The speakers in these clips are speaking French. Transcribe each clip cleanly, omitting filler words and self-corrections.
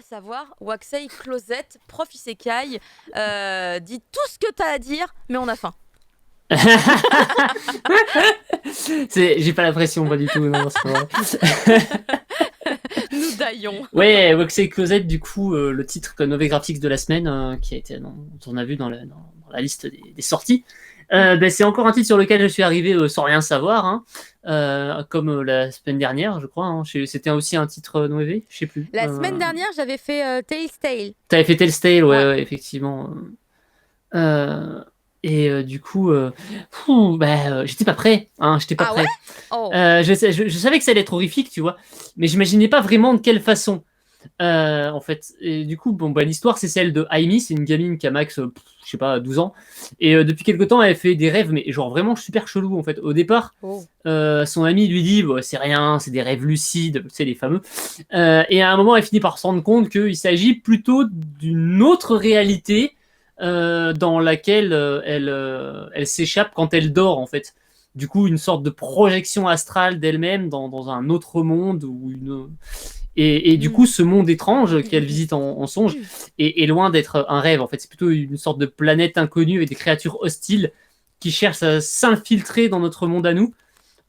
savoir, Waxei, Closette, Prof Isekai, dis tout ce que t'as à dire, mais on a faim. J'ai pas la pression, pas du tout, non, c'est pas vrai. Nous daillons. Ouais, Waxay Closet, du coup, le titre novel graphics de la semaine, qui a été, on a vu dans la liste des sorties. C'est encore un titre sur lequel je suis arrivé sans rien savoir, hein, comme la semaine dernière, je crois. Hein. C'était aussi un titre novel, je sais plus. La semaine dernière, j'avais fait Tales Tale. T'avais fait Tell's Tale, Ouais. ouais, effectivement. Du coup, j'étais pas prêt, hein, j'étais pas Ah ouais? prêt. Oh. Je savais que ça allait être horrifique, tu vois, mais j'imaginais pas vraiment de quelle façon. En fait, et du coup, l'histoire c'est celle de Amy, c'est une gamine qui a max, je sais pas, 12 ans, et depuis quelque temps elle fait des rêves, mais genre vraiment super chelou en fait. Au départ, son ami lui dit, c'est rien, c'est des rêves lucides, tu sais, les fameux, et à un moment elle finit par se rendre compte qu'il s'agit plutôt d'une autre réalité dans laquelle elle s'échappe quand elle dort en fait. Du coup, une sorte de projection astrale d'elle-même dans un autre monde ou une. Et du coup, ce monde étrange qu'elle visite en songe est loin d'être un rêve. En fait, c'est plutôt une sorte de planète inconnue avec des créatures hostiles qui cherchent à s'infiltrer dans notre monde à nous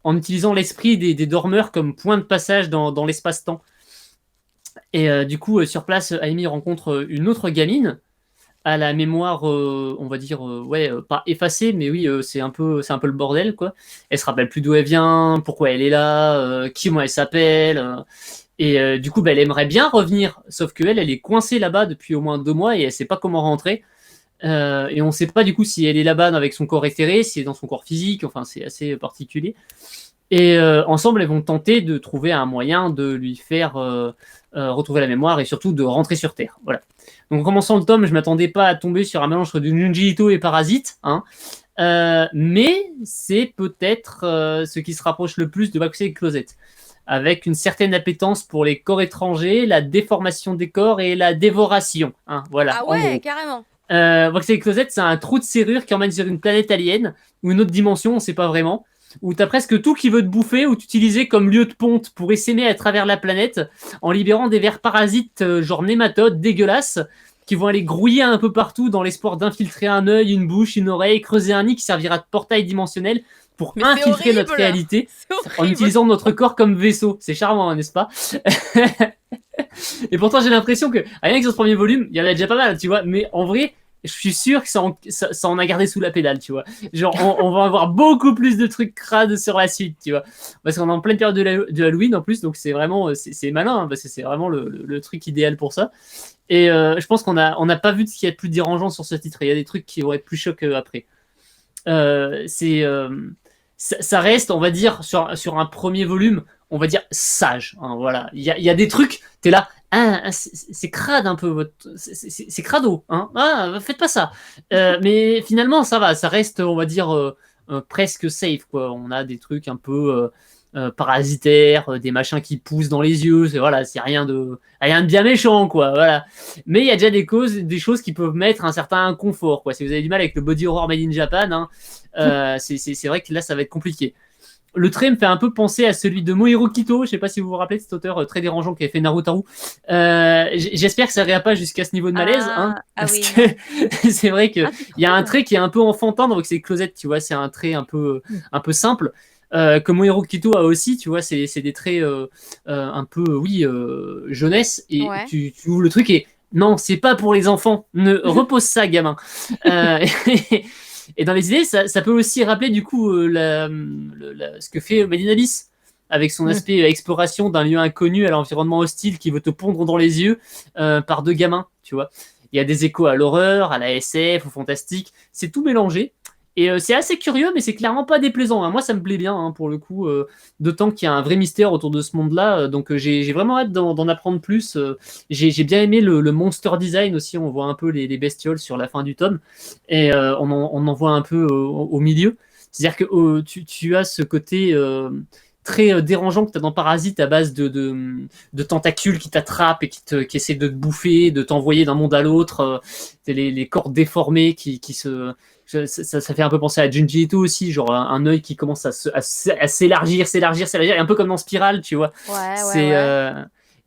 en utilisant l'esprit des dormeurs comme point de passage dans l'espace-temps. Et du coup, sur place, Amy rencontre une autre gamine à la mémoire, on va dire, pas effacée, mais oui, c'est un peu le bordel, quoi. Elle se rappelle plus d'où elle vient, pourquoi elle est là, qui moi elle s'appelle. Du coup, elle aimerait bien revenir, sauf qu'elle est coincée là-bas depuis au moins 2 mois et elle sait pas comment rentrer. Et on sait pas du coup si elle est là-bas avec son corps éthéré, si elle est dans son corps physique, enfin c'est assez particulier. Et ensemble, elles vont tenter de trouver un moyen de lui faire retrouver la mémoire et surtout de rentrer sur Terre. Voilà. Donc en commençant le tome, je m'attendais pas à tomber sur un mélange de Junji Ito et Parasite, hein. Mais c'est peut-être ce qui se rapproche le plus de Waxay Closet, avec une certaine appétence pour les corps étrangers, la déformation des corps et la dévoration. Hein, voilà, Ah en ouais, gros. carrément. Waxay Closet, c'est un trou de serrure qui emmène sur une planète alien ou une autre dimension, on sait pas vraiment, où t'as presque tout qui veut te bouffer, ou t'utiliser comme lieu de ponte pour essaimer à travers la planète en libérant des vers parasites genre nématodes dégueulasses qui vont aller grouiller un peu partout dans l'espoir d'infiltrer un œil, une bouche, une oreille, creuser un nid qui servira de portail dimensionnel pour Mais c'est infiltrer notre horrible. réalité C'est en horrible. utilisant notre corps comme vaisseau. C'est charmant, n'est-ce pas? Et pourtant, j'ai l'impression que, rien que sur ce premier volume, il y en a déjà pas mal, tu vois. Mais en vrai, je suis sûr que ça en a gardé sous la pédale, tu vois. Genre, on va avoir beaucoup plus de trucs crades sur la suite, tu vois. Parce qu'on est en pleine période de Halloween en plus, donc c'est vraiment, c'est malin, hein, parce que c'est vraiment le truc idéal pour ça. Et je pense on n'a pas vu de ce qu'il y a de plus dérangeant sur ce titre. Il y a des trucs qui vont être plus chocs après. Ça reste, on va dire, sur un premier volume, on va dire sage. Hein, voilà. Il y a des trucs, t'es là, c'est crade un peu, c'est crado. Hein, faites pas ça. Mais finalement, ça va, ça reste, on va dire, presque safe. Quoi. On a des trucs un peu parasitaires, des machins qui poussent dans les yeux. Voilà, c'est rien de bien méchant, quoi. Voilà. Mais il y a déjà des choses qui peuvent mettre un certain inconfort. Quoi. Si vous avez du mal avec le body horror made in Japan, hein, c'est vrai que là, ça va être compliqué. Le trait me fait un peu penser à celui de Mohiro Kito. Je sais pas si vous vous rappelez de cet auteur très dérangeant qui avait fait Narutaru. J'espère que ça n'ira pas jusqu'à ce niveau de malaise, hein, parce oui. que c'est vrai qu'il y a un trait qui est un peu enfantin dans ces closettes, tu vois, c'est un trait un peu simple. Que Mohiro Kito a aussi, tu vois, c'est des traits un peu, jeunesse, et Ouais. tu ouvres le truc et non, c'est pas pour les enfants, ne repose ça, gamin. Et dans les idées, ça peut aussi rappeler du coup ce que fait Made in Abyss, avec son aspect exploration d'un lieu inconnu à l'environnement hostile qui veut te pondre dans les yeux par deux gamins, tu vois. Il y a des échos à l'horreur, à la SF, au fantastique, c'est tout mélangé. Et c'est assez curieux, mais c'est clairement pas déplaisant. Hein. Moi, ça me plaît bien, hein, pour le coup, d'autant qu'il y a un vrai mystère autour de ce monde-là. Donc, j'ai vraiment hâte d'en apprendre plus. J'ai bien aimé le monster design aussi. On voit un peu les bestioles sur la fin du tome. Et on en voit un peu au milieu. C'est-à-dire que tu as ce côté très dérangeant que tu as dans Parasite à base de tentacules qui t'attrapent et qui essaient de te bouffer, de t'envoyer d'un monde à l'autre. Les corps déformés qui se... Ça fait un peu penser à Junji Ito aussi, genre un œil qui commence à s'élargir, un peu comme dans Spirale, tu vois. Ouais.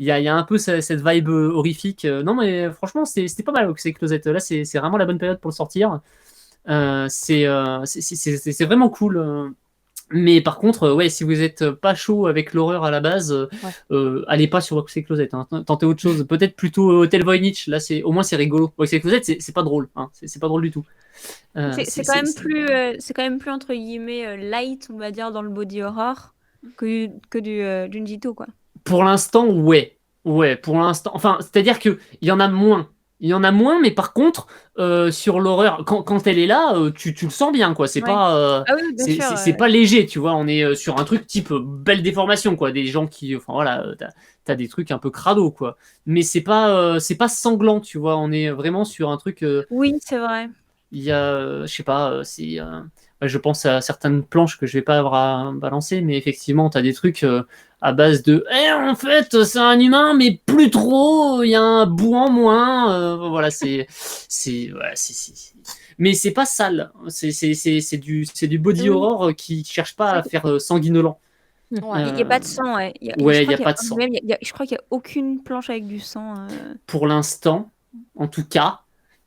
y a un peu cette vibe horrifique. Non, mais franchement, c'était pas mal, Waxay Closet. Là, c'est vraiment la bonne période pour le sortir. C'est vraiment cool. Mais par contre, ouais, si vous êtes pas chaud avec l'horreur à la base, allez pas sur Waxay Closet. Hein. Tentez autre chose. Peut-être plutôt Hotel Voynich. Là, au moins c'est rigolo. Waxay Closet, c'est pas drôle. Hein. C'est pas drôle du tout. C'est quand même plus, c'est quand même plus entre guillemets light, on va dire, dans le body horror que du Junjito, quoi. Pour l'instant, ouais. Ouais, pour l'instant. Enfin, c'est-à-dire qu'il y en a moins. Il y en a moins, mais par contre, sur l'horreur, quand elle est là, tu le sens bien, quoi. C'est pas, Ah oui, bien sûr, c'est pas léger, tu vois. On est sur un truc type belle déformation, quoi. Des gens qui, enfin voilà, t'as des trucs un peu crado, quoi. Mais c'est pas sanglant, tu vois. On est vraiment sur un truc. Oui, c'est vrai. Il y a, je sais pas, je pense à certaines planches que je vais pas avoir à balancer, mais effectivement, t'as des trucs à base de en fait, c'est un humain, mais plus trop, il y a un bout en moins. Voilà, mais c'est pas sale. C'est du body horror qui cherche pas à faire sanguinolent. Il n'y a pas de sang, ouais. Il y a pas de sang. Même, je crois qu'il n'y a aucune planche avec du sang. Pour l'instant, en tout cas.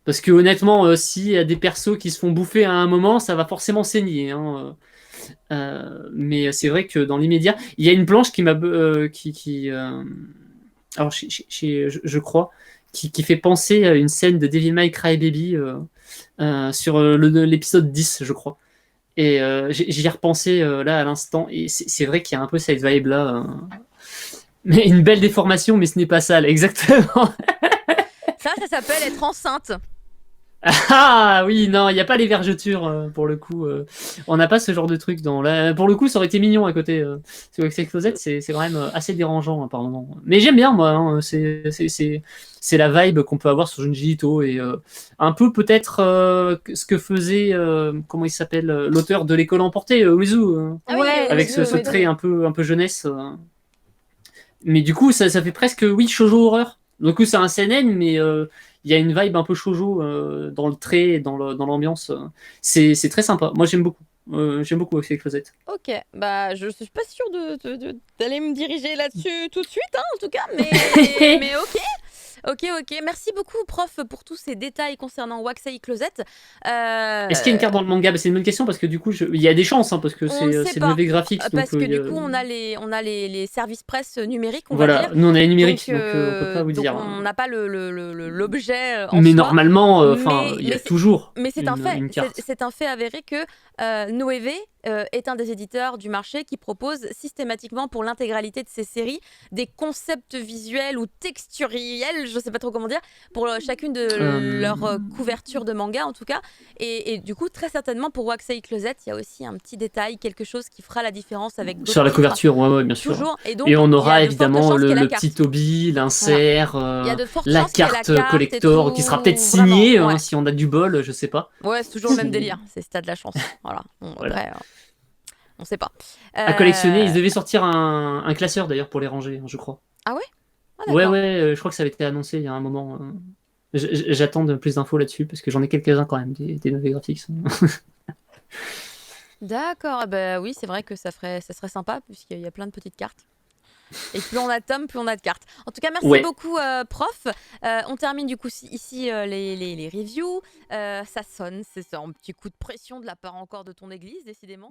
Parce que honnêtement, s'il y a des persos qui se font bouffer à un moment, ça va forcément saigner. Hein. Mais c'est vrai que dans l'immédiat, il y a une planche qui m'a, alors je crois, qui fait penser à une scène de Devil May Cry Baby sur l'épisode 10, je crois. Et j'y ai repensé là à l'instant, et c'est vrai qu'il y a un peu cette vibe là. Mais une belle déformation, mais ce n'est pas sale, exactement. Ça s'appelle être enceinte. Ah oui, non, il n'y a pas les vergetures pour le coup. On n'a pas ce genre de truc pour le coup, ça aurait été mignon à côté. Sur Waxay Closet, c'est quand même assez dérangeant par moment. Mais j'aime bien, moi. Hein, c'est la vibe qu'on peut avoir sur Junji Ito et un peu peut-être ce que faisait comment il s'appelle l'auteur de L'école emportée, Uezu, avec ce trait un peu jeunesse. Mais du coup, ça fait presque shoujo horreur. Du coup, c'est un seinen, mais il y a une vibe un peu shoujo dans le trait et dans l'ambiance. C'est très sympa. Moi, j'aime beaucoup. J'aime beaucoup Waxay Closet. Ok, bah je suis pas sûre d'aller me diriger là-dessus tout de suite, hein, en tout cas, mais, mais ok. Ok, merci beaucoup, prof, pour tous ces détails concernant Waxay Closet. Est-ce qu'il y a une carte dans le manga? C'est une bonne question parce que du coup, il y a des chances, hein, parce que c'est le mauvais graphique. Parce que du coup, on a les services presse numériques, on voilà, va dire. Nous on a les numériques, donc on peut pas vous dire. On n'a pas l'objet en mais soi. Normalement, il y a toujours mais c'est un fait, une carte. C'est un fait avéré que Noévé est un des éditeurs du marché qui propose systématiquement pour l'intégralité de ses séries des concepts visuels ou texturiels, je sais pas trop comment dire, pour chacune de leurs couvertures de manga en tout cas. Et du coup, très certainement pour Waxay Closet, il y a aussi un petit détail, quelque chose qui fera la différence avec d'autres sur la couverture, ouais, bien sûr. Toujours. Et on aura évidemment le petit Toby, l'insert, la carte collector qui sera peut-être signée si on a du bol, je sais pas. Ouais, c'est toujours le même délire, c'est t'as de la chance. Voilà. Bon, après, on sait pas. À collectionner, ils devaient sortir un classeur d'ailleurs pour les ranger, je crois. Ah ouais? Ouais, je crois que ça avait été annoncé il y a un moment. J'attends plus d'infos là-dessus parce que j'en ai quelques-uns quand même, des Noévé Graphics. D'accord, bah oui, c'est vrai que ça serait sympa puisqu'il y a plein de petites cartes. Et plus on a de tomes, plus on a de cartes. En tout cas, merci beaucoup, prof. On termine du coup ici les reviews. Ça sonne, c'est un petit coup de pression de la part encore de ton église, décidément.